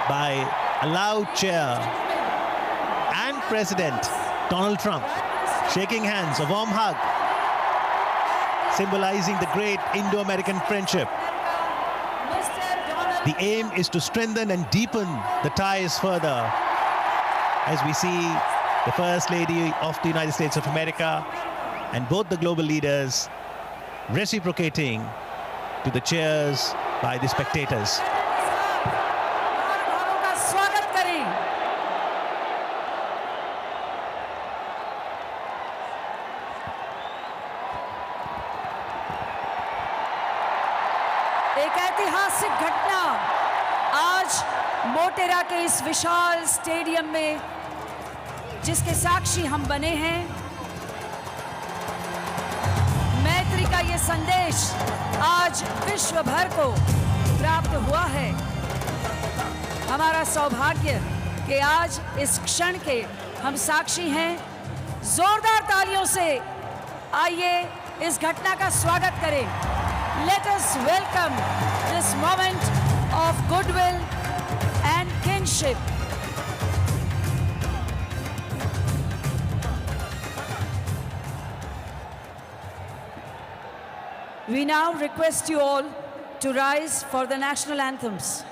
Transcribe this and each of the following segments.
by a loud cheer. And President Donald Trump shaking hands, a warm hug, symbolizing the great Indo-American friendship. The aim is to strengthen and deepen the ties further as we see the First Lady of the United States of America and both the global leaders reciprocating to the cheers by the spectators. एक ऐतिहासिक घटना आज मोटेरा के इस विशाल stadium में जिसके साक्षी हम बने हैं। मैत्री का ये संदेश आज विश्व भर को प्राप्त हुआ है। हमारा सौभाग्य कि आज इस क्षण के हम साक्षी हैं। जोरदार तालियों से आइए इस घटना का स्वागत करें। Let us welcome this moment of goodwill and kinship. We now request you all to rise for the national anthems.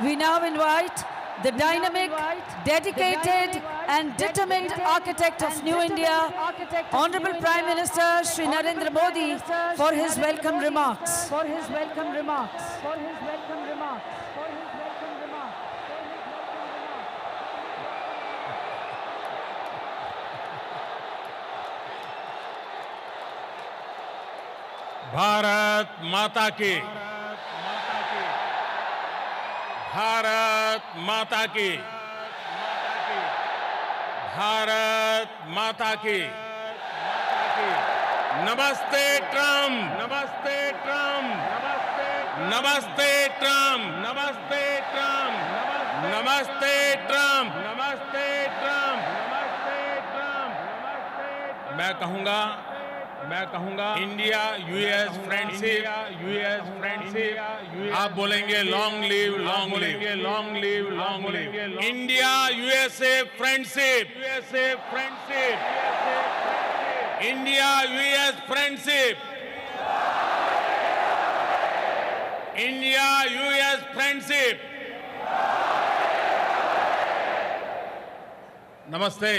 We now invite the dynamic, dedicated and determined architect of New India, Honorable Prime Minister Shri Narendra Modi, for his welcome remarks. Bharat माता की, भारत माता की, भारत माता की। नमस्ते Trump, नमस्ते Trump, नमस्ते Trump, नमस्ते ट्रम्प, नमस्ते ट्रम्प, नमस्ते ट्रम्प, नमस्ते ट्रम्प। मैं कहूंगा इंडिया यूएस फ्रेंडशिप, आप बोलेंगे long live, long live, long live, long live. India USA friendship, India US friendship, India US friendship. नमस्ते।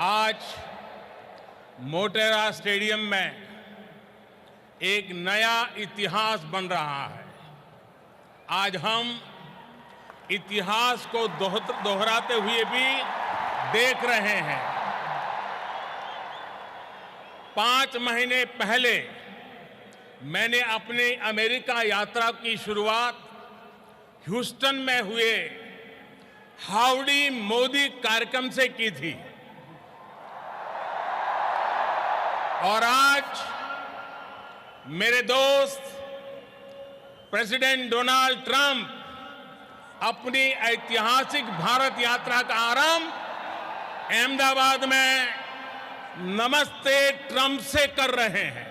आज मोटेरा स्टेडियम में एक नया इतिहास बन रहा है। आज हम इतिहास को दोहराते हुए भी देख रहे हैं। 5 महीने पहले मैंने अपनी अमेरिका यात्रा की शुरुआत ह्यूस्टन में हुए हाउडी मोदी कार्यक्रम से की थी और आज मेरे दोस्त प्रेसिडेंट डोनाल्ड ट्रंप अपनी ऐतिहासिक भारत यात्रा का आरंभ अहमदाबाद में नमस्ते ट्रंप से कर रहे हैं।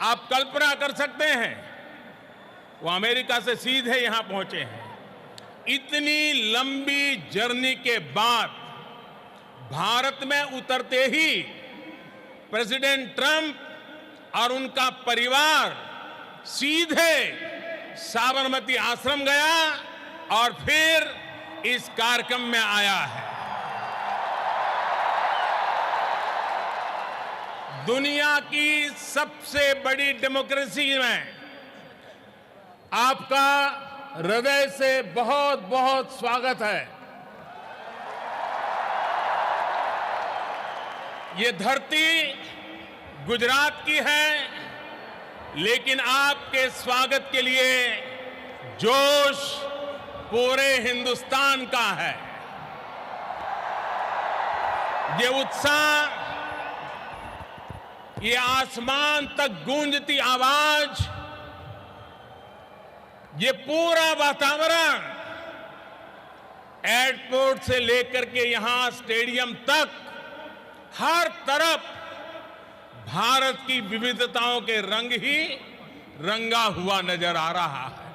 आप कल्पना कर सकते हैं, वो अमेरिका से सीधे यहां पहुंचे हैं। इतनी लंबी जर्नी के बाद भारत में उतरते ही प्रेसिडेंट ट्रंप और उनका परिवार सीधे साबरमती आश्रम गया और फिर इस कार्यक्रम में आया है। दुनिया की सबसे बड़ी डेमोक्रेसी में आपका हृदय से बहुत बहुत स्वागत है। ये धरती गुजरात की है, लेकिन आपके स्वागत के लिए जोश पूरे हिंदुस्तान का है। ये उत्साह, ये आसमान तक गूंजती आवाज, ये पूरा वातावरण एयरपोर्ट से लेकर के यहां स्टेडियम तक हर तरफ भारत की विविधताओं के रंग ही रंगा हुआ नजर आ रहा है।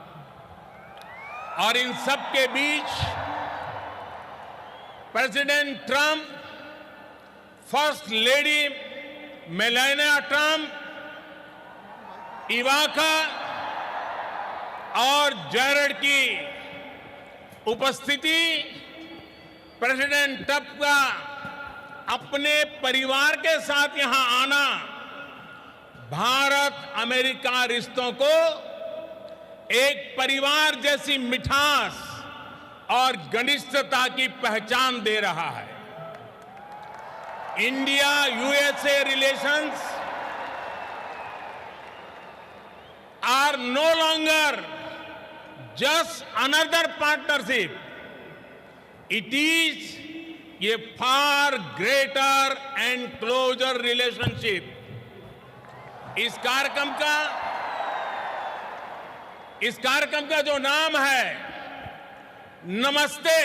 और इन सब के बीच president Trump, first lady Melania Trump, Ivanka और जैरेड की उपस्थिति, प्रेसिडेंट ट्रंप का अपने परिवार के साथ यहां आना भारत अमेरिका रिश्तों को एक परिवार जैसी मिठास और घनिष्ठता की पहचान दे रहा है। India USA relations are no longer just another partnership. It is a far greater and closer relationship. इस कार्यक्रम का जो नाम है नमस्ते,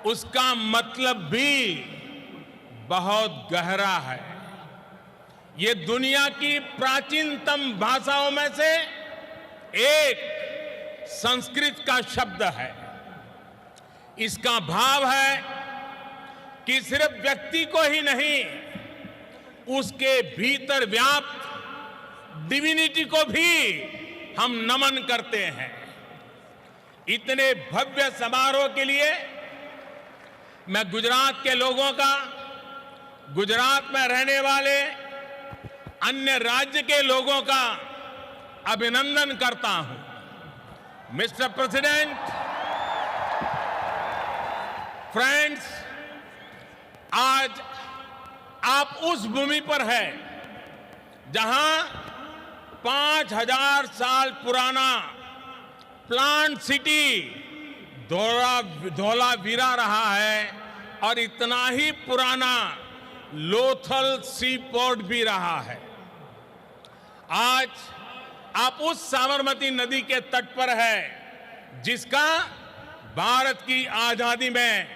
उसका मतलब भी बहुत गहरा है। ये दुनिया की प्राचीनतम भाषाओं में से एक संस्कृत का शब्द है। इसका भाव है कि सिर्फ व्यक्ति को ही नहीं, उसके भीतर व्याप्त डिविनिटी को भी हम नमन करते हैं। इतने भव्य समारोह के लिए मैं गुजरात के लोगों का, गुजरात में रहने वाले अन्य राज्य के लोगों का अभिनंदन करता हूं। मिस्टर प्रेसिडेंट, फ्रेंड्स, आज आप उस भूमि पर हैं जहां 5000 साल पुराना प्लांट सिटी धौलावीरा रहा है और इतना ही पुराना लोथल सी पोर्ट भी रहा है। आज आप उस साबरमती नदी के तट पर है जिसका भारत की आजादी में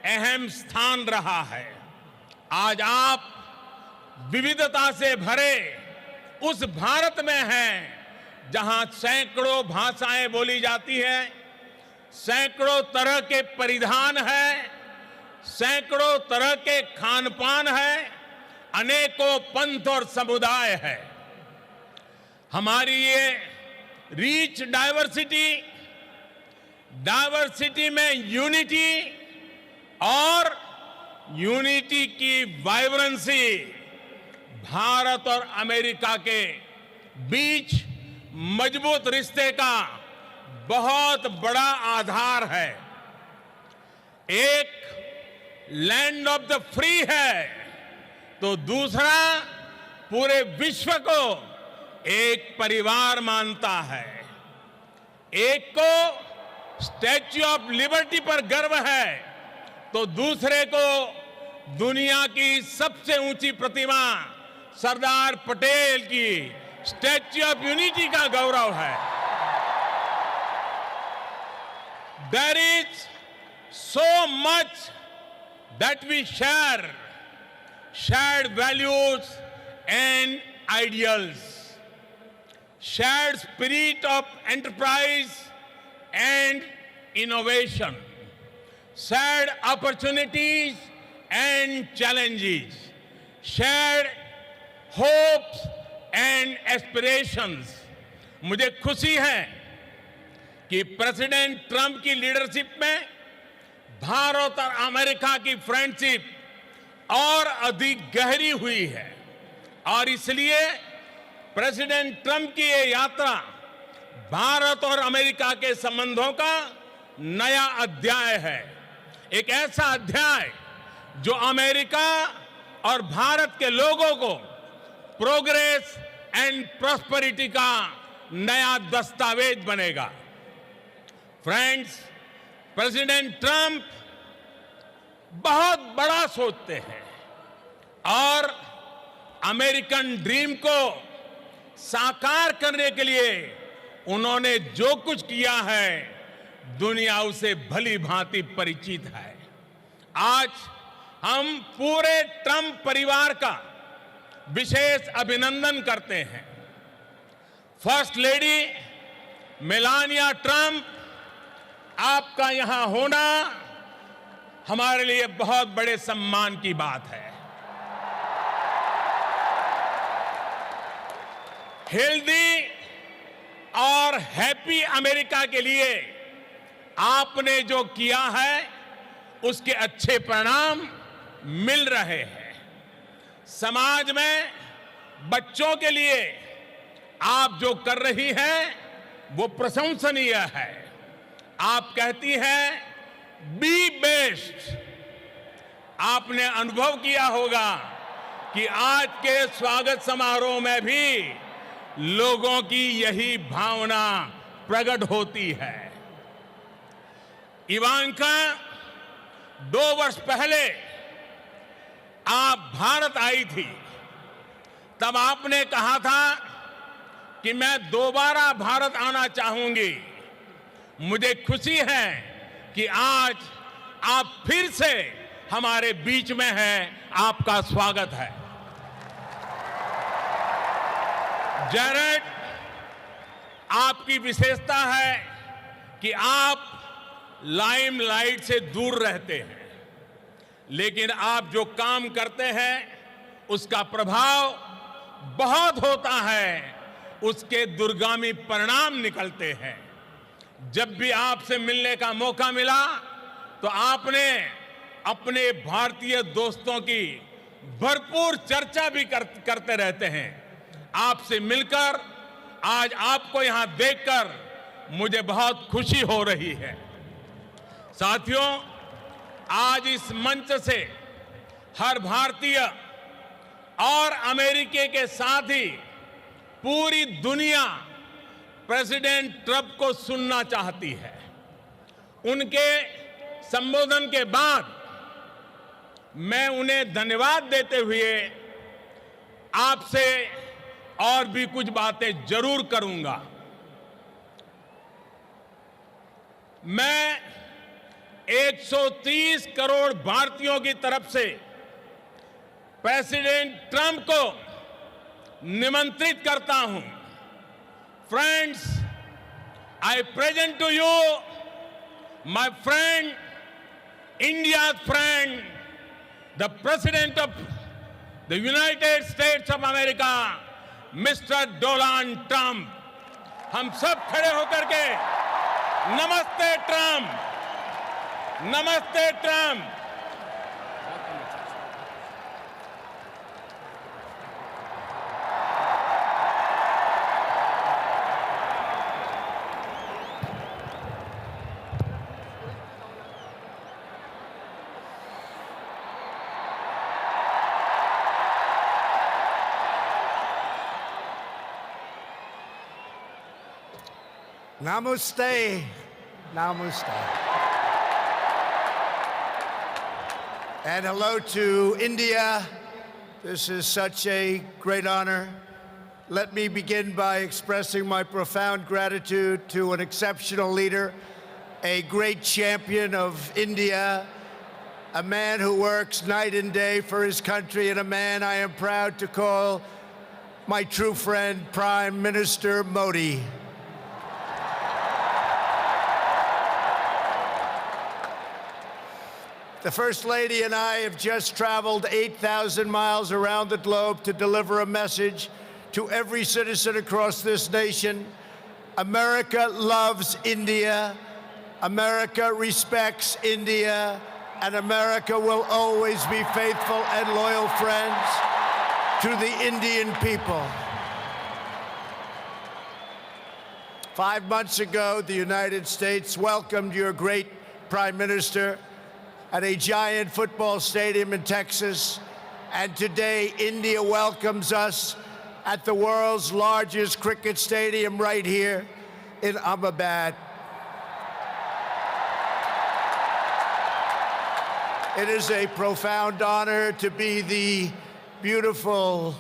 अहम स्थान रहा है। आज आप विविधता से भरे उस भारत में हैं जहां सैकड़ों भाषाएं बोली जाती हैं, सैकड़ों तरह के परिधान है, सैकड़ों तरह के खान पान है, अनेकों पंथ और समुदाय है। हमारी ये रिच डाइवर्सिटी में यूनिटी और यूनिटी की वाइब्रेंसी भारत और अमेरिका के बीच मजबूत रिश्ते का बहुत बड़ा आधार है। एक लैंड ऑफ द फ्री है तो दूसरा पूरे विश्व को एक परिवार मानता है। एक को स्टैच्यू ऑफ लिबर्टी पर गर्व है तो दूसरे को दुनिया की सबसे ऊंची प्रतिमा सरदार पटेल की स्टैच्यू ऑफ यूनिटी का गौरव है। There is so much that we share, shared values and ideals, shared spirit of enterprise and innovation, shared opportunities and challenges, shared hopes and aspirations. मुझे खुशी है कि प्रेसिडेंट ट्रंप की लीडरशिप में भारत और America की फ्रेंडशिप और अधिक गहरी हुई है और इसलिए प्रेसिडेंट ट्रंप की ये यात्रा भारत और अमेरिका के संबंधों का नया अध्याय है। एक ऐसा अध्याय जो अमेरिका और भारत के लोगों को प्रोग्रेस एंड प्रॉस्पेरिटी का नया दस्तावेज बनेगा। फ्रेंड्स, प्रेसिडेंट ट्रंप बहुत बड़ा सोचते हैं और अमेरिकन ड्रीम को साकार करने के लिए उन्होंने जो कुछ किया है दुनिया उसे भली भांति परिचित है। आज हम पूरे ट्रंप परिवार का विशेष अभिनंदन करते हैं। फर्स्ट लेडी मेलानिया ट्रंप, आपका यहां होना हमारे लिए बहुत बड़े सम्मान की बात है। हेल्दी और हैप्पी अमेरिका के लिए आपने जो किया है उसके अच्छे परिणाम मिल रहे हैं। समाज में बच्चों के लिए आप जो कर रही हैं वो प्रशंसनीय है। आप कहती हैं बी बेस्ट। आपने अनुभव किया होगा कि आज के स्वागत समारोह में भी लोगों की यही भावना प्रकट होती है। इवांका 2 वर्ष पहले आप भारत आई थी, तब आपने कहा था कि मैं दोबारा भारत आना चाहूंगी। मुझे खुशी है कि आज आप फिर से हमारे बीच में हैं। आपका स्वागत है। जैरेड, आपकी विशेषता है कि आप लाइमलाइट से दूर रहते हैं, लेकिन आप जो काम करते हैं उसका प्रभाव बहुत होता है, उसके दूरगामी परिणाम निकलते हैं। जब भी आपसे मिलने का मौका मिला तो आपने अपने भारतीय दोस्तों की भरपूर चर्चा भी करते रहते हैं। आपसे मिलकर, आज आपको यहां देखकर मुझे बहुत खुशी हो रही है। साथियों, आज इस मंच से हर भारतीय और अमेरिकी के साथ ही पूरी दुनिया प्रेसिडेंट ट्रंप को सुनना चाहती है। उनके संबोधन के बाद मैं उन्हें धन्यवाद देते हुए आपसे और भी कुछ बातें जरूर करूंगा। मैं 130 करोड़ भारतीयों की तरफ से प्रेसिडेंट ट्रंप को निमंत्रित करता हूं। Friends, I present to you my friend, India's friend, the President of the United States of America, Mr. Donald Trump. हम सब खड़े होकर के नमस्ते ट्रम्प, नमस्ते Trump. Namaste. Namaste. And hello to India. This is such a great honor. Let me begin by expressing my profound gratitude to an exceptional leader, a great champion of India, a man who works night and day for his country, and a man I am proud to call my true friend, Prime Minister Modi. The First Lady and I have just traveled 8,000 miles around the globe to deliver a message to every citizen across this nation. America loves India, America respects India, and America will always be faithful and loyal friends to the Indian people. 5 months ago, the United States welcomed your great Prime Minister at a giant football stadium in Texas. And today, India welcomes us at the world's largest cricket stadium right here in Ahmedabad. It is a profound honor to be the beautiful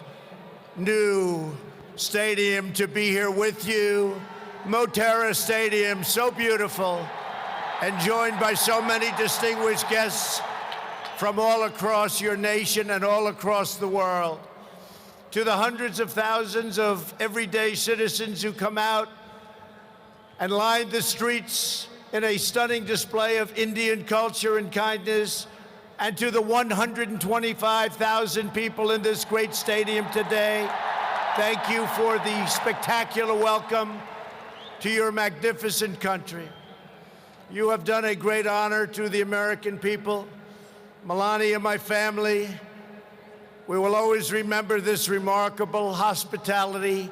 new stadium, to be here with you. Motera Stadium, so beautiful, and joined by so many distinguished guests from all across your nation and all across the world. To the hundreds of thousands of everyday citizens who come out and line the streets in a stunning display of Indian culture and kindness, and to the 125,000 people in this great stadium today, thank you for the spectacular welcome to your magnificent country. You have done a great honor to the American people. Melania, my family, we will always remember this remarkable hospitality.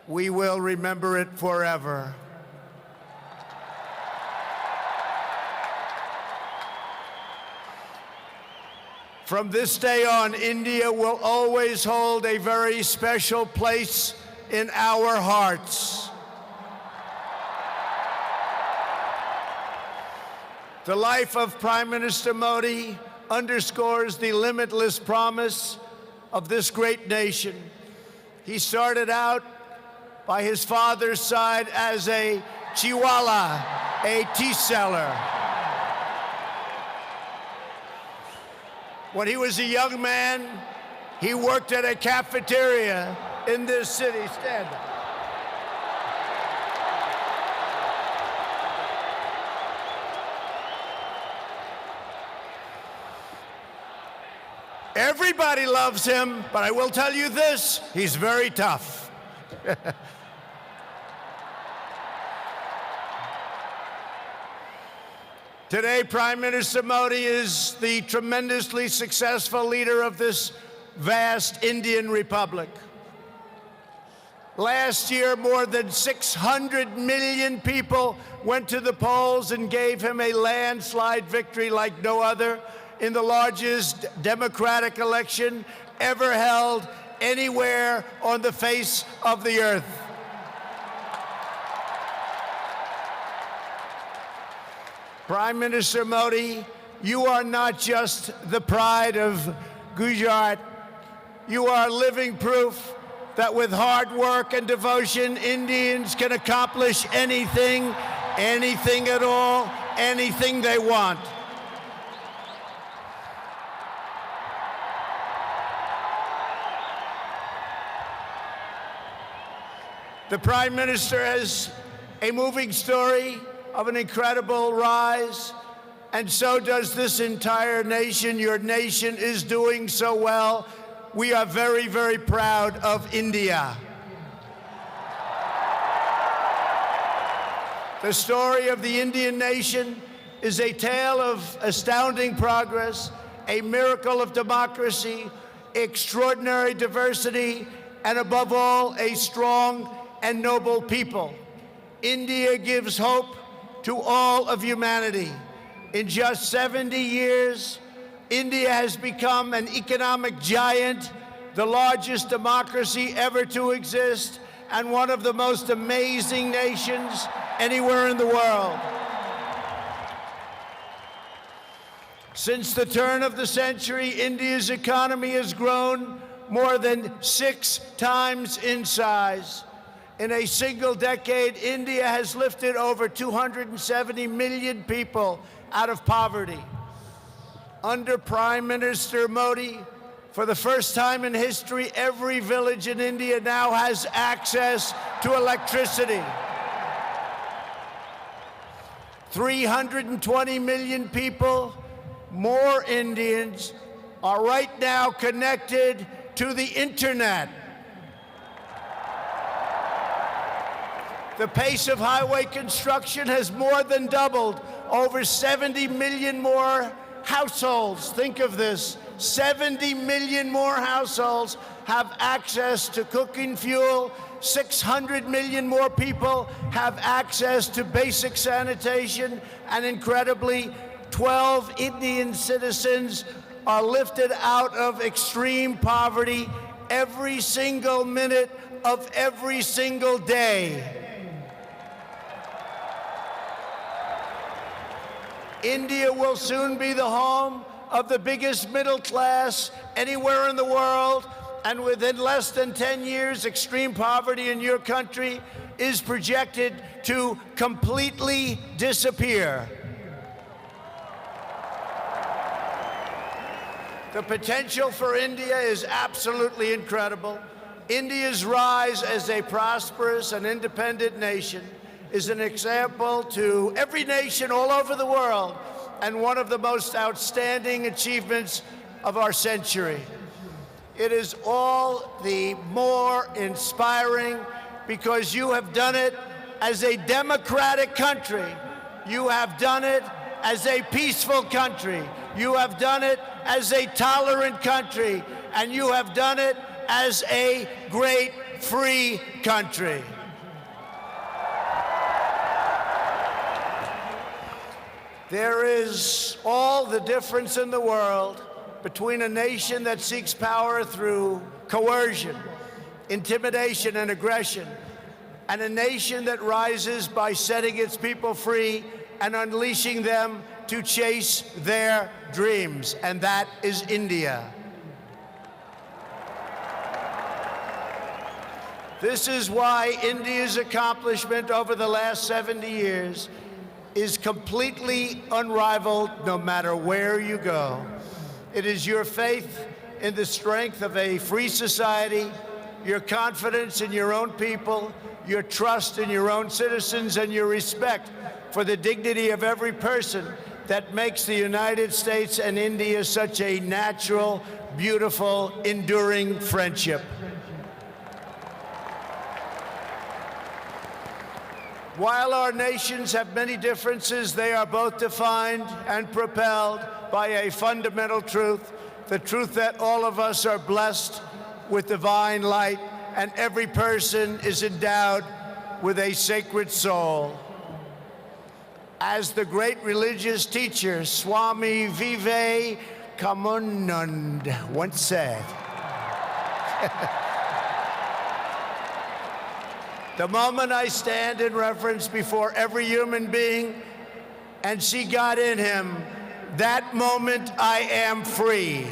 We will remember it forever. From this day on, India will always hold a very special place in our hearts. The life of Prime Minister Modi underscores the limitless promise of this great nation. He started out by his father's side as a chiwala, a tea seller. When he was a young man, he worked at a cafeteria in this city. Stand up. Everybody loves him, but I will tell you this, he's very tough. Today, Prime Minister Modi is the tremendously successful leader of this vast Indian Republic. Last year, more than 600 million people went to the polls and gave him a landslide victory like no other in the largest democratic election ever held anywhere on the face of the earth. Prime Minister Modi, you are not just the pride of Gujarat. You are living proof that with hard work and devotion, Indians can accomplish anything, anything at all, anything they want. The Prime Minister has a moving story of an incredible rise, and so does this entire nation. Your nation is doing so well. We are very, very proud of India. The story of the Indian nation is a tale of astounding progress, a miracle of democracy, extraordinary diversity, and above all, a strong and noble people. India gives hope to all of humanity. In just 70 years, India has become an economic giant, the largest democracy ever to exist, and one of the most amazing nations anywhere in the world. Since the turn of the century, India's economy has grown more than 6 times in size. In a single decade, India has lifted over 270 million people out of poverty. Under Prime Minister Modi, for the first time in history, every village in India now has access to electricity. 320 million people, more Indians, are right now connected to the internet. The pace of highway construction has more than doubled. Over 70 million more households, think of this, 70 million more households have access to cooking fuel. 600 million more people have access to basic sanitation, and incredibly, 12 Indian citizens are lifted out of extreme poverty every single minute of every single day. India will soon be the home of the biggest middle class anywhere in the world, and within less than 10 years, extreme poverty in your country is projected to completely disappear. The potential for India is absolutely incredible. India's rise as a prosperous and independent nation is an example to every nation all over the world, and one of the most outstanding achievements of our century. It is all the more inspiring because you have done it as a democratic country. You have done it as a peaceful country. You have done it as a tolerant country. And you have done it as a great free country. There is all the difference in the world between a nation that seeks power through coercion, intimidation, and aggression, and a nation that rises by setting its people free and unleashing them to chase their dreams, and that is India. This is why India's accomplishment over the last 70 years is completely unrivaled no matter where you go. It is your faith in the strength of a free society, your confidence in your own people, your trust in your own citizens, and your respect for the dignity of every person that makes the United States and India such a natural, beautiful, enduring friendship. While our nations have many differences, they are both defined and propelled by a fundamental truth, the truth that all of us are blessed with divine light and every person is endowed with a sacred soul. As the great religious teacher Swami Vivekananda once said, the moment I stand in reverence before every human being and see God in him, that moment I am free.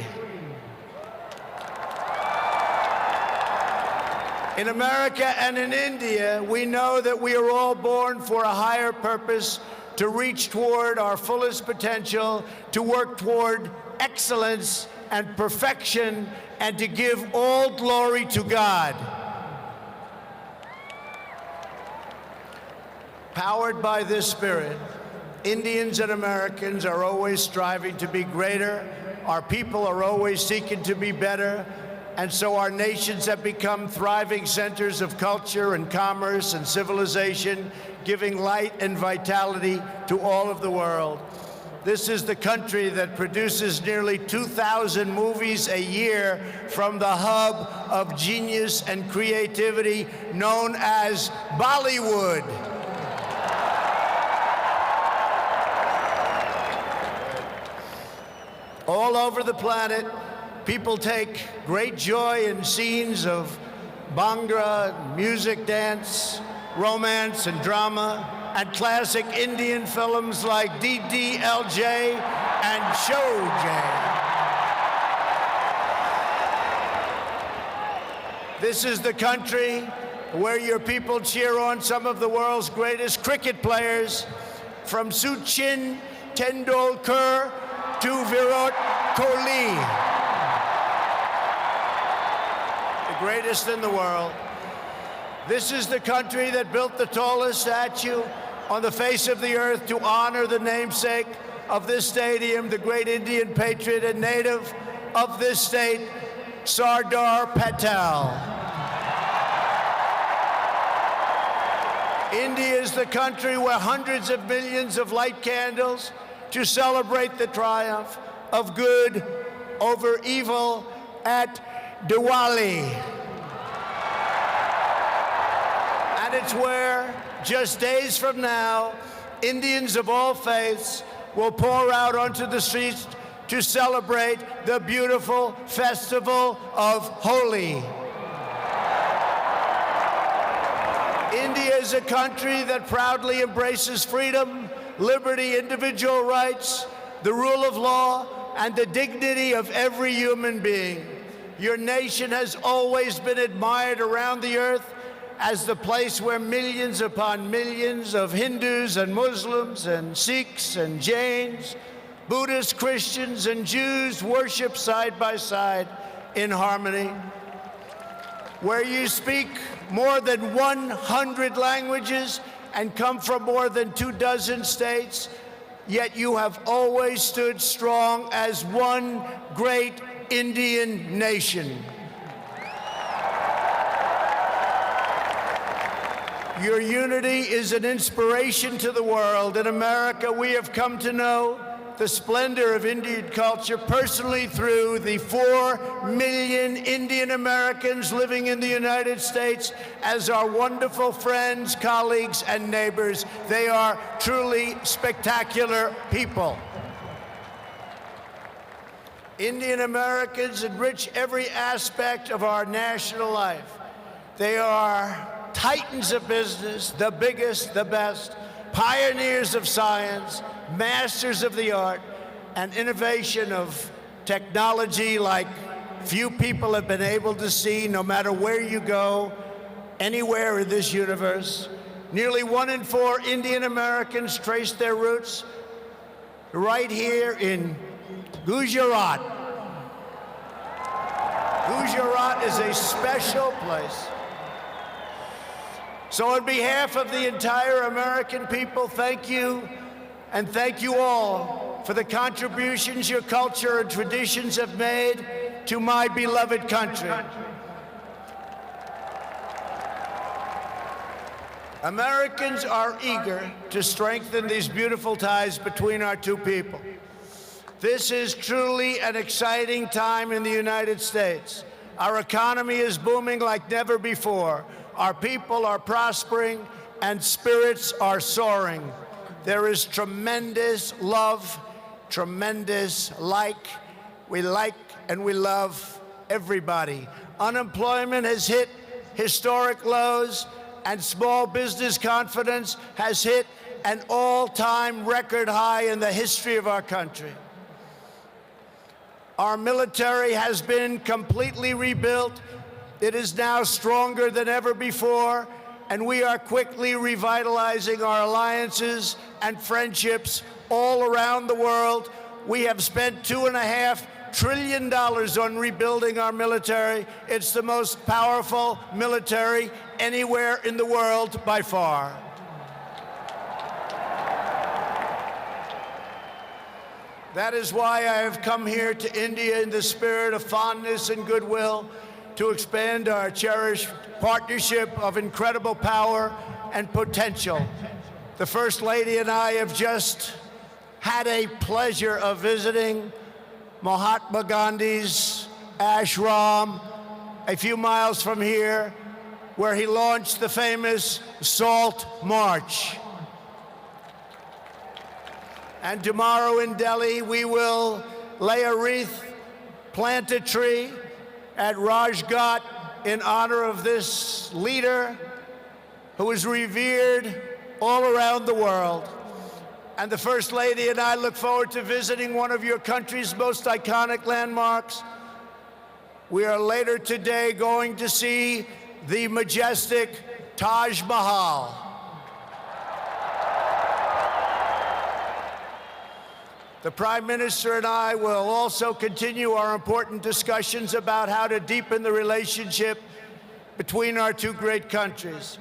In America and in India, we know that we are all born for a higher purpose, to reach toward our fullest potential, to work toward excellence and perfection, and to give all glory to God. Powered by this spirit, Indians and Americans are always striving to be greater. Our people are always seeking to be better. And so our nations have become thriving centers of culture and commerce and civilization, giving light and vitality to all of the world. This is the country that produces nearly 2,000 movies a year from the hub of genius and creativity known as Bollywood. All over the planet, people take great joy in scenes of Bhangra, music, dance, romance, and drama, and classic Indian films like DDLJ and Showjay. This is the country where your people cheer on some of the world's greatest cricket players, from Sachin Tendulkar to Virat Kohli, the greatest in the world. This is the country that built the tallest statue on the face of the earth to honor the namesake of this stadium, the great Indian patriot and native of this state, Sardar Patel. India is the country where hundreds of millions of light candles to celebrate the triumph of good over evil at Diwali. And it's where, just days from now, Indians of all faiths will pour out onto the streets to celebrate the beautiful festival of Holi. India is a country that proudly embraces freedom, liberty, individual rights, the rule of law, and the dignity of every human being. Your nation has always been admired around the earth as the place where millions upon millions of Hindus and Muslims and Sikhs and Jains, Buddhists, Christians, and Jews worship side by side in harmony, where you speak more than 100 languages and come from more than 24 states, yet you have always stood strong as one great Indian nation. Your unity is an inspiration to the world. In America, we have come to know the splendor of Indian culture personally through the 4 million Indian Americans living in the United States as our wonderful friends, colleagues, and neighbors. They are truly spectacular people. Indian Americans enrich every aspect of our national life. They are titans of business, the biggest, the best, pioneers of science, masters of the art, and innovation of technology like few people have been able to see, no matter where you go, anywhere in this universe. Nearly 1 in 4 Indian Americans trace their roots right here in Gujarat. Gujarat is a special place. So on behalf of the entire American people, thank you, and thank you all for the contributions your culture and traditions have made to my beloved country. Americans are eager to strengthen these beautiful ties between our two people. This is truly an exciting time in the United States. Our economy is booming like never before. Our people are prospering and spirits are soaring. There is tremendous love, tremendous we like and we love everybody. Unemployment has hit historic lows, and small business confidence has hit an all-time record high in the history of our country. Our military has been completely rebuilt. It is now stronger than ever before, and we are quickly revitalizing our alliances and friendships all around the world. We have spent $2.5 trillion on rebuilding our military. It's the most powerful military anywhere in the world by far. That is why I have come here to India in the spirit of fondness and goodwill to expand our cherished partnership of incredible power and potential. The First Lady and I have just had a pleasure of visiting Mahatma Gandhi's ashram a few miles from here, where he launched the famous Salt March. And tomorrow in Delhi, we will lay a wreath, plant a tree at Rajghat in honor of this leader who is revered all around the world. And the First Lady and I look forward to visiting one of your country's most iconic landmarks. We are later today going to see the majestic Taj Mahal. The Prime Minister and I will also continue our important discussions about how to deepen the relationship between our two great countries.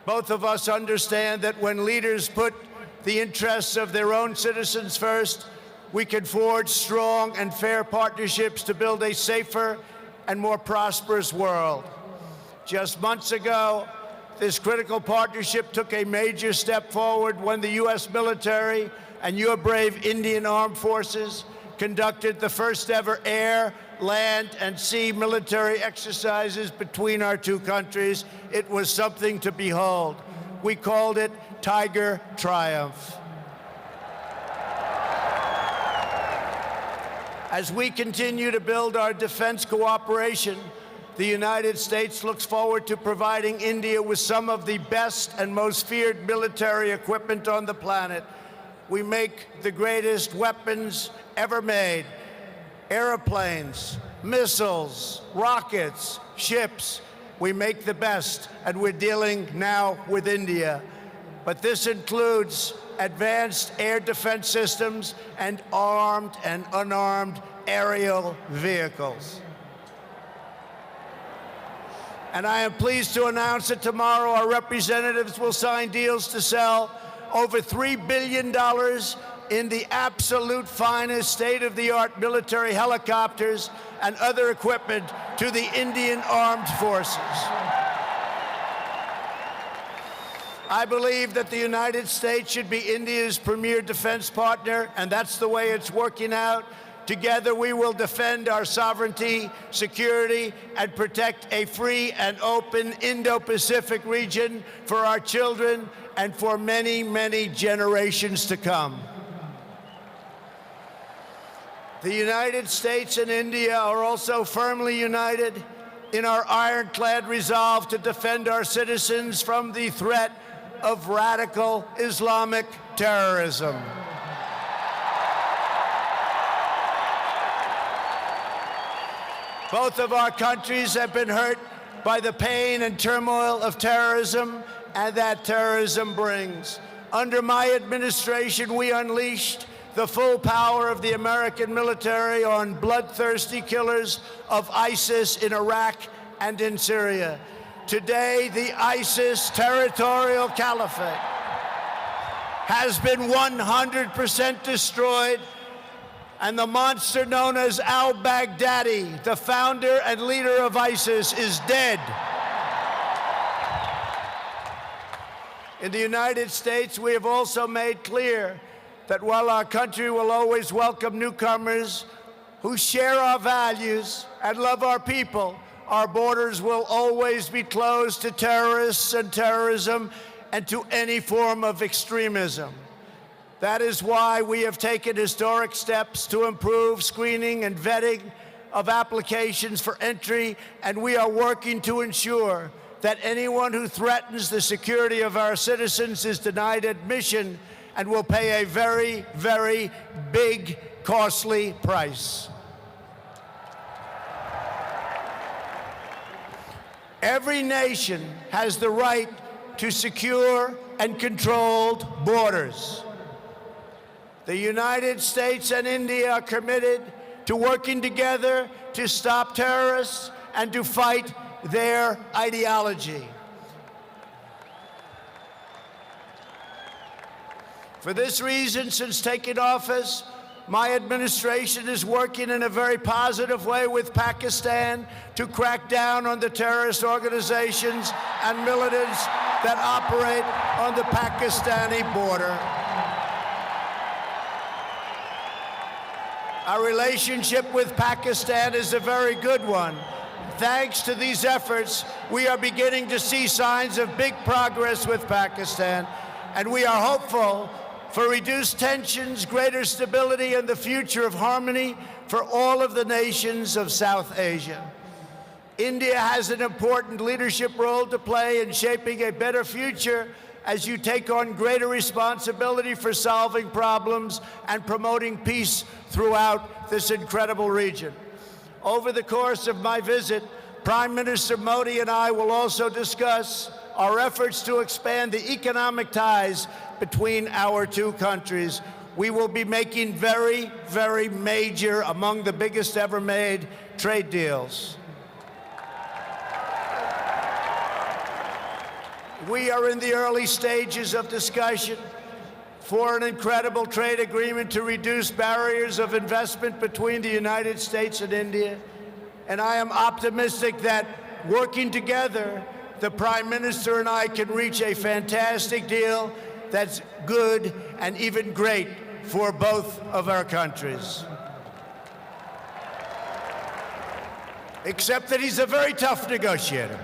Both of us understand that when leaders put the interests of their own citizens first, we can forge strong and fair partnerships to build a safer and more prosperous world. Just months ago, this critical partnership took a major step forward when the U.S. military and your brave Indian Armed Forces conducted the first ever air, land, and sea military exercises between our two countries. It was something to behold. We called it Tiger Triumph. As we continue to build our defense cooperation, the United States looks forward to providing India with some of the best and most feared military equipment on the planet. We make the greatest weapons ever made: airplanes, missiles, rockets, ships. We make the best, and we're dealing now with India. But this includes advanced air defense systems and armed and unarmed aerial vehicles. And I am pleased to announce that tomorrow our representatives will sign deals to sell over $3 billion in the absolute finest state-of-the-art military helicopters and other equipment to the Indian Armed Forces. I believe that the United States should be India's premier defense partner, and that's the way it's working out. Together, we will defend our sovereignty, security, and protect a free and open Indo-Pacific region for our children and for many, many generations to come. The United States and India are also firmly united in our ironclad resolve to defend our citizens from the threat of radical Islamic terrorism. Both of our countries have been hurt by the pain and turmoil of terrorism and that terrorism brings. Under my administration, we unleashed the full power of the American military on bloodthirsty killers of ISIS in Iraq and in Syria. Today, the ISIS territorial caliphate has been 100% destroyed, and the monster known as al-Baghdadi, the founder and leader of ISIS, is dead. In the United States, we have also made clear that while our country will always welcome newcomers who share our values and love our people, our borders will always be closed to terrorists and terrorism and to any form of extremism. That is why we have taken historic steps to improve screening and vetting of applications for entry, and we are working to ensure that anyone who threatens the security of our citizens is denied admission and will pay a very, very big, costly price. Every nation has the right to secure and controlled borders. The United States and India are committed to working together to stop terrorists and to fight their ideology. For this reason, since taking office, my administration is working in a very positive way with Pakistan to crack down on the terrorist organizations and militants that operate on the Pakistani border. Our relationship with Pakistan is a very good one. Thanks to these efforts, we are beginning to see signs of big progress with Pakistan, and we are hopeful for reduced tensions, greater stability, and the future of harmony for all of the nations of South Asia. India has an important leadership role to play in shaping a better future as you take on greater responsibility for solving problems and promoting peace throughout this incredible region. Over the course of my visit, Prime Minister Modi and I will also discuss our efforts to expand the economic ties between our two countries. We will be making very, very major, among the biggest ever made, trade deals. We are in the early stages of discussion for an incredible trade agreement to reduce barriers of investment between the United States and India. And I am optimistic that working together, the Prime Minister and I can reach a fantastic deal that's good and even great for both of our countries. Except that he's a very tough negotiator.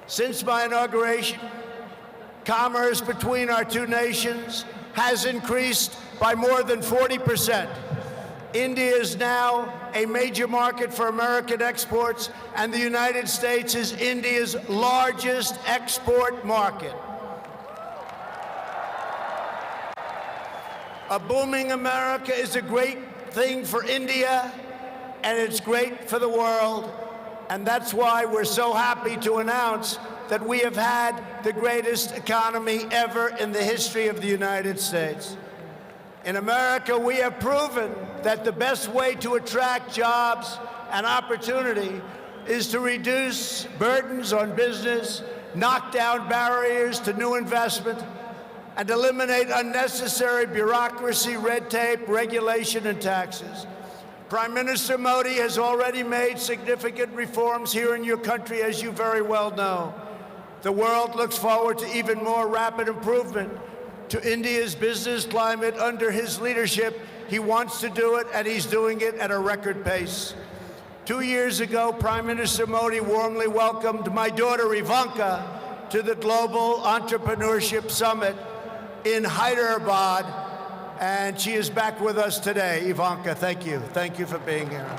Since my inauguration, commerce between our two nations has increased by more than 40%. India is now a major market for American exports, and the United States is India's largest export market. A booming America is a great thing for India, and it's great for the world. And that's why we're so happy to announce that we have had the greatest economy ever in the history of the United States. In America, we have proven that the best way to attract jobs and opportunity is to reduce burdens on business, knock down barriers to new investment, and eliminate unnecessary bureaucracy, red tape, regulation, and taxes. Prime Minister Modi has already made significant reforms here in your country, as you very well know. The world looks forward to even more rapid improvement to India's business climate under his leadership. He wants to do it, and he's doing it at a record pace. 2 years ago, Prime Minister Modi warmly welcomed my daughter Ivanka to the Global Entrepreneurship Summit in Hyderabad, and she is back with us today. Ivanka, thank you. Thank you for being here.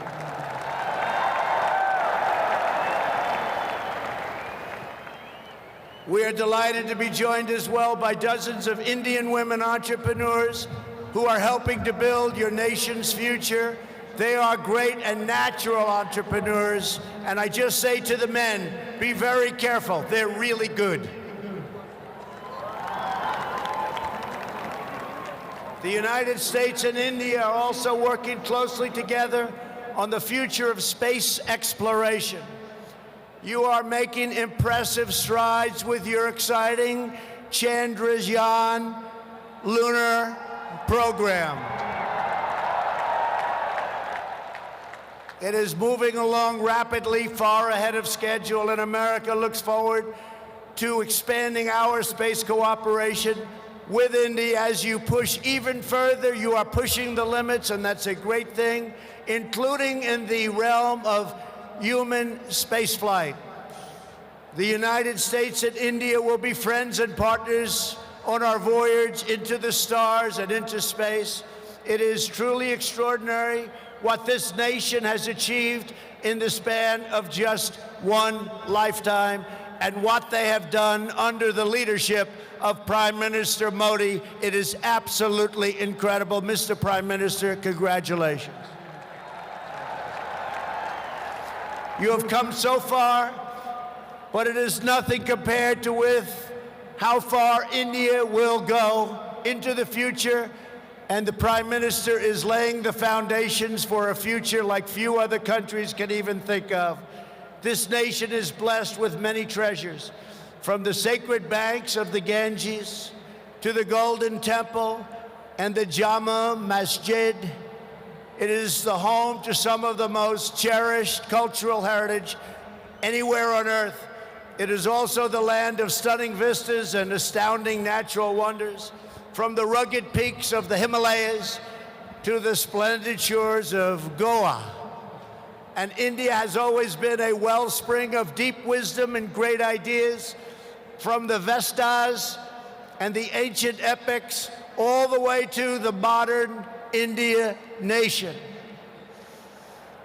We are delighted to be joined as well by dozens of Indian women entrepreneurs who are helping to build your nation's future. They are great and natural entrepreneurs, and I just say to the men, be very careful. They're really good. The United States and India are also working closely together on the future of space exploration. You are making impressive strides with your exciting Chandrayaan lunar program. It is moving along rapidly, far ahead of schedule, and America looks forward to expanding our space cooperation with India. As you push even further, you are pushing the limits, and that's a great thing, including in the realm of human spaceflight. The United States and India will be friends and partners on our voyage into the stars and into space. It is truly extraordinary what this nation has achieved in the span of just one lifetime, and what they have done under the leadership of Prime Minister Modi. It is absolutely incredible. Mr. Prime Minister, congratulations. You have come so far, but it is nothing compared to with how far India will go into the future, and the Prime Minister is laying the foundations for a future like few other countries can even think of. This nation is blessed with many treasures, from the sacred banks of the Ganges to the Golden Temple and the Jama Masjid. It is the home to some of the most cherished cultural heritage anywhere on earth. It is also the land of stunning vistas and astounding natural wonders, from the rugged peaks of the Himalayas to the splendid shores of Goa. And India has always been a wellspring of deep wisdom and great ideas, from the Vestas and the ancient epics all the way to the modern India nation.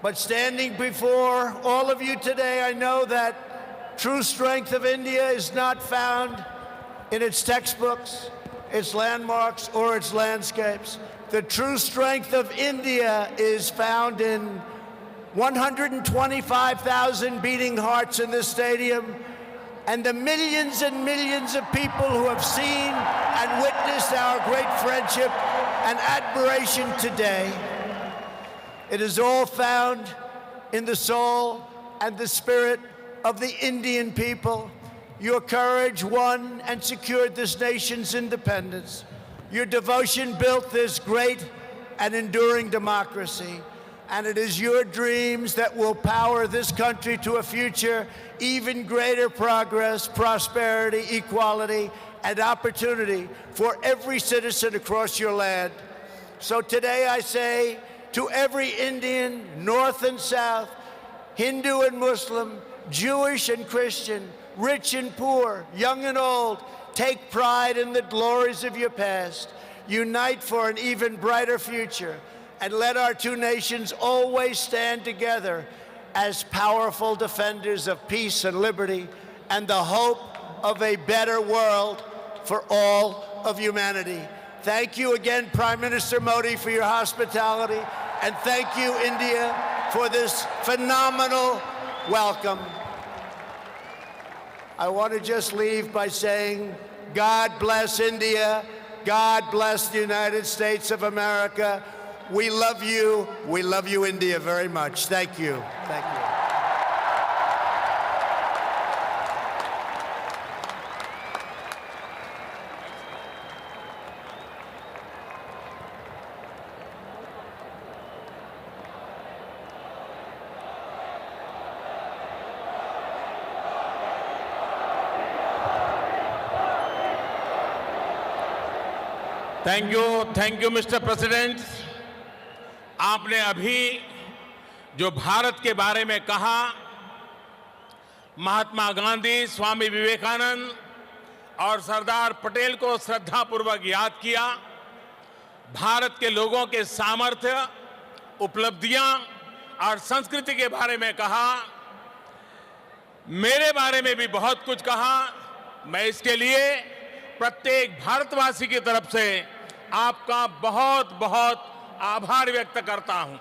But standing before all of you today, I know that true strength of India is not found in its textbooks, its landmarks, or its landscapes. The true strength of India is found in 125,000 beating hearts in this stadium, and the millions and millions of people who have seen and witnessed our great friendship and admiration today. It is all found in the soul and the spirit of the Indian people. Your courage won and secured this nation's independence. Your devotion built this great and enduring democracy. And it is your dreams that will power this country to a future, even greater progress, prosperity, equality, and opportunity for every citizen across your land. So today I say to every Indian, North and South, Hindu and Muslim, Jewish and Christian, rich and poor, young and old, take pride in the glories of your past. Unite for an even brighter future. And let our two nations always stand together as powerful defenders of peace and liberty and the hope of a better world for all of humanity. Thank you again, Prime Minister Modi, for your hospitality. And thank you, India, for this phenomenal welcome. I want to just leave by saying, God bless India. God bless the United States of America. We love you, India, very much. Thank you. Thank you. Thank you, Mr. President. आपने अभी जो भारत के बारे में कहा, महात्मा गांधी, स्वामी विवेकानंद और सरदार पटेल को श्रद्धापूर्वक याद किया। भारत के लोगों के सामर्थ्य, उपलब्धियां और संस्कृति के बारे में कहा। मेरे बारे में भी बहुत कुछ कहा। मैं इसके लिए प्रत्येक भारतवासी की तरफ से आपका बहुत बहुत आभार व्यक्त करता हूं।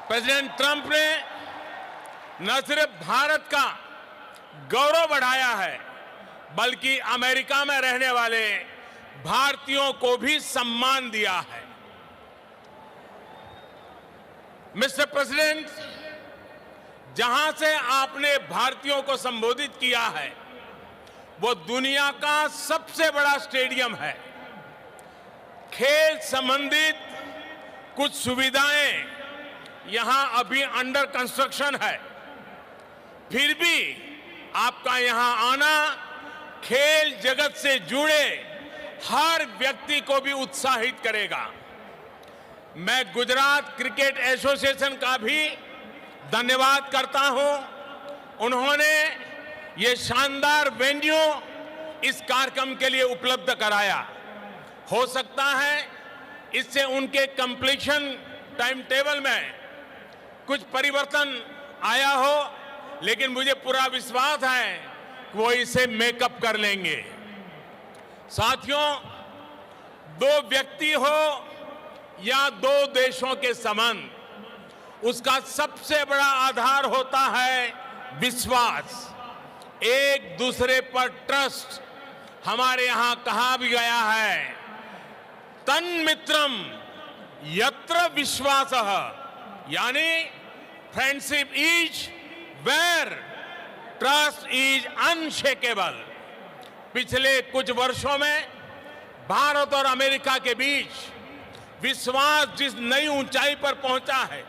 प्रेसिडेंट ट्रंप ने न सिर्फ भारत का गौरव बढ़ाया है, बल्कि अमेरिका में रहने वाले भारतीयों को भी सम्मान दिया है। मिस्टर प्रेसिडेंट, जहां से आपने भारतीयों को संबोधित किया है, वो दुनिया का सबसे बड़ा स्टेडियम है। खेल संबंधित कुछ सुविधाएं यहां अभी अंडर कंस्ट्रक्शन है, फिर भी आपका यहां आना खेल जगत से जुड़े हर व्यक्ति को भी उत्साहित करेगा। मैं गुजरात क्रिकेट एसोसिएशन का भी धन्यवाद करता हूं। उन्होंने ये शानदार वेन्यू इस कार्यक्रम के लिए उपलब्ध कराया। हो सकता है इससे उनके कंप्लीशन टाइम टेबल में कुछ परिवर्तन आया हो, लेकिन मुझे पूरा विश्वास है कि वो इसे मेकअप कर लेंगे। साथियों, दो व्यक्ति हो या दो देशों के संबंध, उसका सबसे बड़ा आधार होता है विश्वास, एक दूसरे पर ट्रस्ट। हमारे यहां कहा भी गया है, तन्मित्रम यत्र विश्वासः, यानी friendship is where trust is unshakeable. पिछले कुछ वर्षों में भारत और अमेरिका के बीच विश्वास जिस नई ऊंचाई पर पहुंचा है,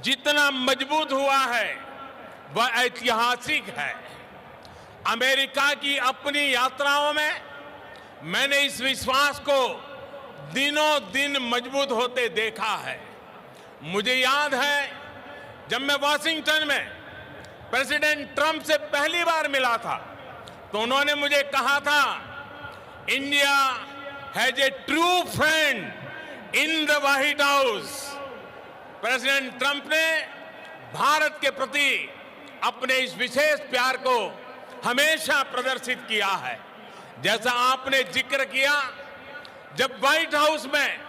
जितना मजबूत हुआ है, वह ऐतिहासिक है। अमेरिका की अपनी यात्राओं में मैंने इस विश्वास को दिनों दिन मजबूत होते देखा है। मुझे याद है जब मैं वॉशिंगटन में प्रेसिडेंट ट्रंप से पहली बार मिला था तो उन्होंने मुझे कहा था, India has a true friend in the white house. President Trump ने भारत के प्रति अपने इस विशेष प्यार को हमेशा प्रदर्शित किया है। जैसा आपने जिक्र किया, जब व्हाइट हाउस में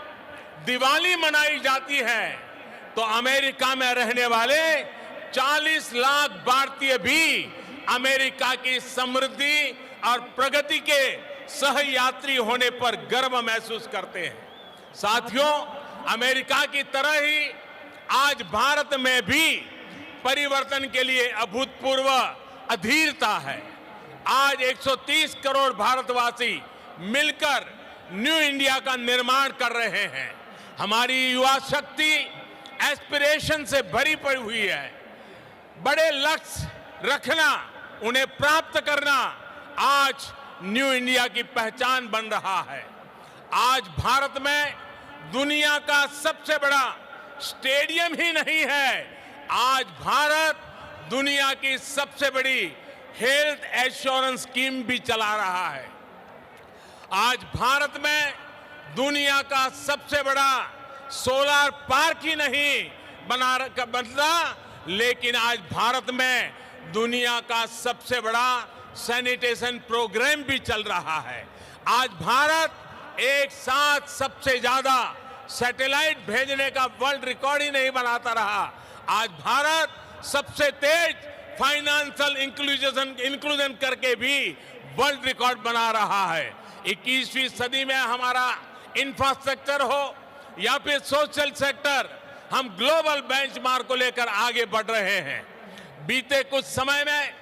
दिवाली मनाई जाती है तो अमेरिका में रहने वाले 40 लाख भारतीय भी अमेरिका की समृद्धि और प्रगति के सहयात्री होने पर गर्व महसूस करते हैं। साथियों, अमेरिका की तरह ही आज भारत में भी परिवर्तन के लिए अभूतपूर्व अधीरता है। आज 130 करोड़ भारतवासी मिलकर न्यू इंडिया का निर्माण कर रहे हैं। हमारी युवा शक्ति एस्पिरेशन से भरी पड़ी हुई है। बड़े लक्ष्य रखना, उन्हें प्राप्त करना आज न्यू इंडिया की पहचान बन रहा है। आज भारत में दुनिया का सबसे बड़ा स्टेडियम ही नहीं है, आज भारत दुनिया की सबसे बड़ी हेल्थ एश्योरेंस स्कीम भी चला रहा है। आज भारत में दुनिया का सबसे बड़ा सोलर पार्क ही नहीं बनता, लेकिन आज भारत में दुनिया का सबसे बड़ा सैनिटेशन प्रोग्राम भी चल रहा है। आज भारत एक साथ सबसे ज्यादा सैटेलाइट भेजने का वर्ल्ड रिकॉर्ड ही नहीं बनाता रहा, आज भारत सबसे तेज फाइनेंशियल इंक्लूजन करके भी वर्ल्ड रिकॉर्ड बना रहा है। 21वीं सदी में हमारा इंफ्रास्ट्रक्चर हो या फिर सोशल सेक्टर, हम ग्लोबल बेंचमार्क को लेकर आगे बढ़ रहे हैं। बीते कुछ समय में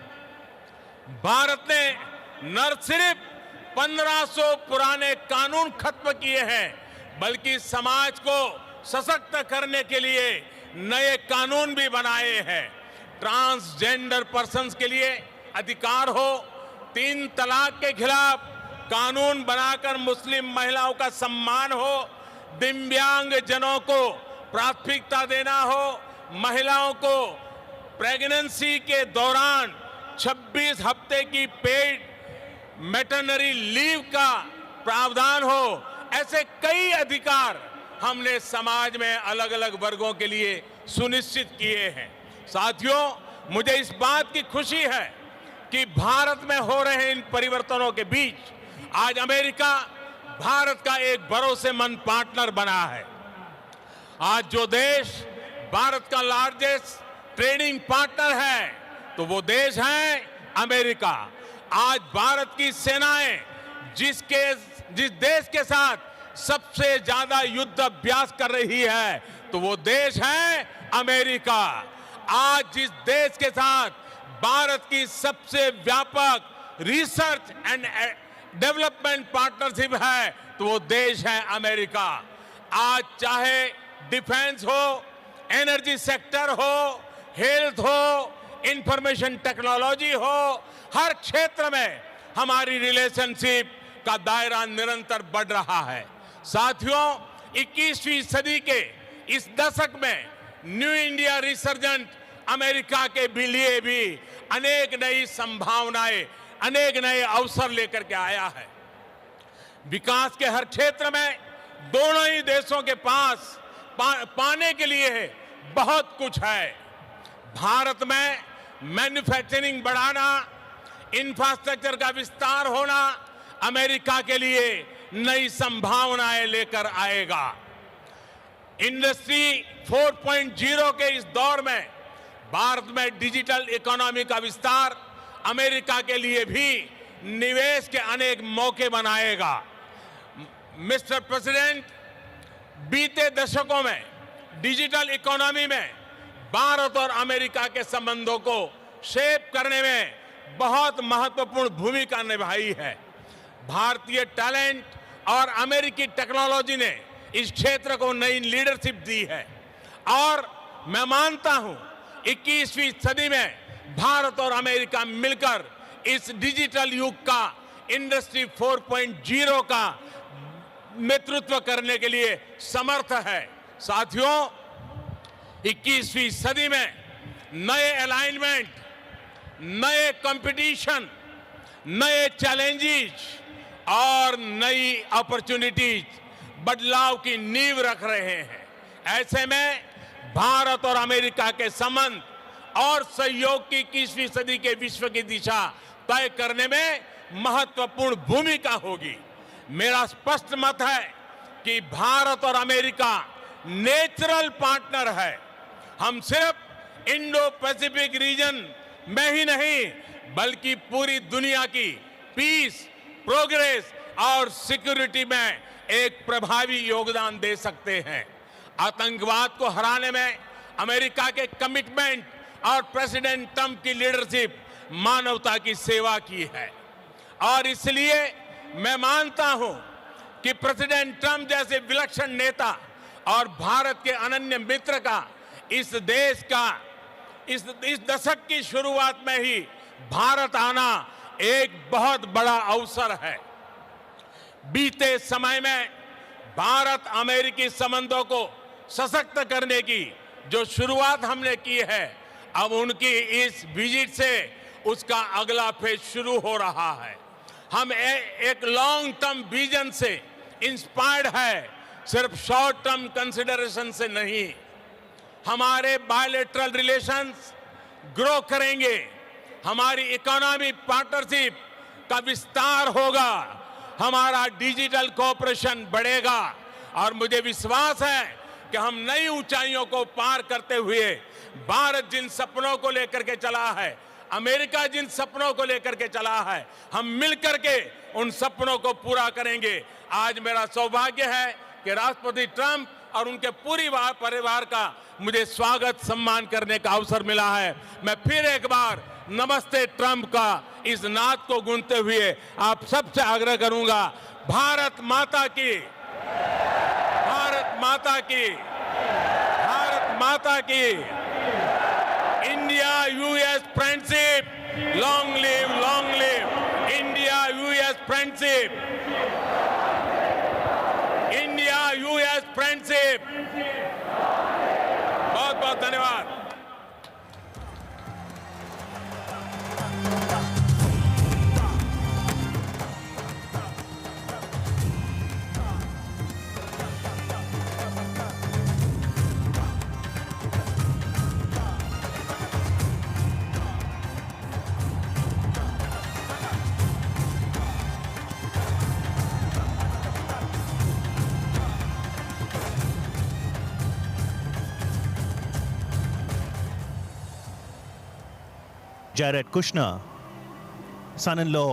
भारत ने न सिर्फ 1500 पुराने कानून खत्म किए हैं, बल्कि समाज को सशक्त करने के लिए नए कानून भी बनाए हैं। ट्रांसजेंडर पर्सन्स के लिए अधिकार हो, 3 तलाक के खिलाफ कानून बनाकर मुस्लिम महिलाओं का सम्मान हो, दिव्यांग जनों को प्राथमिकता देना हो, महिलाओं को प्रेगनेंसी के दौरान 26 हफ्ते की पेड मैटरनिटी लीव का प्रावधान हो, ऐसे कई अधिकार हमने समाज में अलग अलग वर्गों के लिए सुनिश्चित किए हैं। साथियों, मुझे इस बात की खुशी है कि भारत में हो रहे इन परिवर्तनों के बीच आज अमेरिका भारत का एक भरोसेमंद पार्टनर बना है। आज जो देश भारत का लार्जेस्ट ट्रेडिंग पार्टनर है तो वो देश है अमेरिका। आज भारत की सेनाएं जिस देश के साथ सबसे ज्यादा युद्ध अभ्यास कर रही है तो वो देश है अमेरिका। आज जिस देश के साथ भारत की सबसे व्यापक रिसर्च एंड डेवलपमेंट पार्टनरशिप है तो वो देश है अमेरिका। आज चाहे डिफेंस हो, एनर्जी सेक्टर हो, हेल्थ हो, इंफॉर्मेशन टेक्नोलॉजी हो, हर क्षेत्र में हमारी रिलेशनशिप का दायरा निरंतर बढ़ रहा है। साथियों, 21वीं सदी के इस दशक में न्यू इंडिया रिसर्जेंट अमेरिका के लिए भी अनेक नई संभावनाएं, अनेक नए अवसर लेकर के आया है। विकास के हर क्षेत्र में दोनों ही देशों के पास पाने के लिए बहुत कुछ है। भारत में मैन्युफैक्चरिंग बढ़ाना, इंफ्रास्ट्रक्चर का विस्तार होना अमेरिका के लिए नई संभावनाएं लेकर आएगा। इंडस्ट्री 4.0 के इस दौर में भारत में डिजिटल इकोनॉमी का विस्तार अमेरिका के लिए भी निवेश के अनेक मौके बनाएगा। मिस्टर प्रेसिडेंट, बीते दशकों में डिजिटल इकोनॉमी में भारत और अमेरिका के संबंधों को शेप करने में बहुत महत्वपूर्ण भूमिका निभाई है। भारतीय टैलेंट और अमेरिकी टेक्नोलॉजी ने इस क्षेत्र को नई लीडरशिप दी है और मैं मानता हूं 21वीं सदी में भारत और अमेरिका मिलकर इस डिजिटल युग का इंडस्ट्री 4.0 का नेतृत्व करने के लिए समर्थ है। साथियों, 21वीं सदी में नए अलाइनमेंट, नए कंपटीशन, नए चैलेंजेस और नई अपॉर्चुनिटीज बदलाव की नींव रख रहे हैं। ऐसे में भारत और अमेरिका के संबंध और सहयोग की 21वीं सदी के विश्व की दिशा तय करने में महत्वपूर्ण भूमिका होगी। मेरा स्पष्ट मत है कि भारत और अमेरिका नेचुरल पार्टनर है। हम सिर्फ इंडो पैसिफिक रीजन में ही नहीं बल्कि पूरी दुनिया की पीस, प्रोग्रेस और सिक्योरिटी में एक प्रभावी योगदान दे सकते हैं। आतंकवाद को हराने में अमेरिका के कमिटमेंट और प्रेसिडेंट ट्रंप की लीडरशिप मानवता की सेवा की है और इसलिए मैं मानता हूं कि प्रेसिडेंट ट्रंप जैसे विलक्षण नेता और भारत के अनन्य मित्र का इस देश का इस दशक की शुरुआत में ही भारत आना एक बहुत बड़ा अवसर है। बीते समय में भारत अमेरिकी संबंधों को सशक्त करने की जो शुरुआत हमने की है, अब उनकी इस विजिट से उसका अगला फेज शुरू हो रहा है। हम एक लॉन्ग टर्म विजन से इंस्पायर्ड है, सिर्फ शॉर्ट टर्म कंसिडरेशन से नहीं। हमारे बायलैटरल रिलेशंस ग्रो करेंगे, हमारी इकोनॉमिक पार्टनरशिप का विस्तार होगा, हमारा डिजिटल कोऑपरेशन बढ़ेगा और मुझे विश्वास है कि हम नई ऊंचाइयों को पार करते हुए भारत जिन सपनों को लेकर के चला है, अमेरिका जिन सपनों को लेकर के चला है, हम मिलकर के उन सपनों को पूरा करेंगे। आज मेरा सौभाग्य है कि राष्ट्रपति ट्रंप और उनके पूरी परिवार का मुझे स्वागत सम्मान करने का अवसर मिला है। मैं फिर एक बार नमस्ते ट्रंप का इस नाद को गूंजते हुए आप सबसे आग्रह करूंगा, भारत माता की, भारत माता की, भारत माता की। India US friendship, long live India US friendship, India US friendship. बहुत बहुत धन्यवाद। Jared Kushner, son-in-law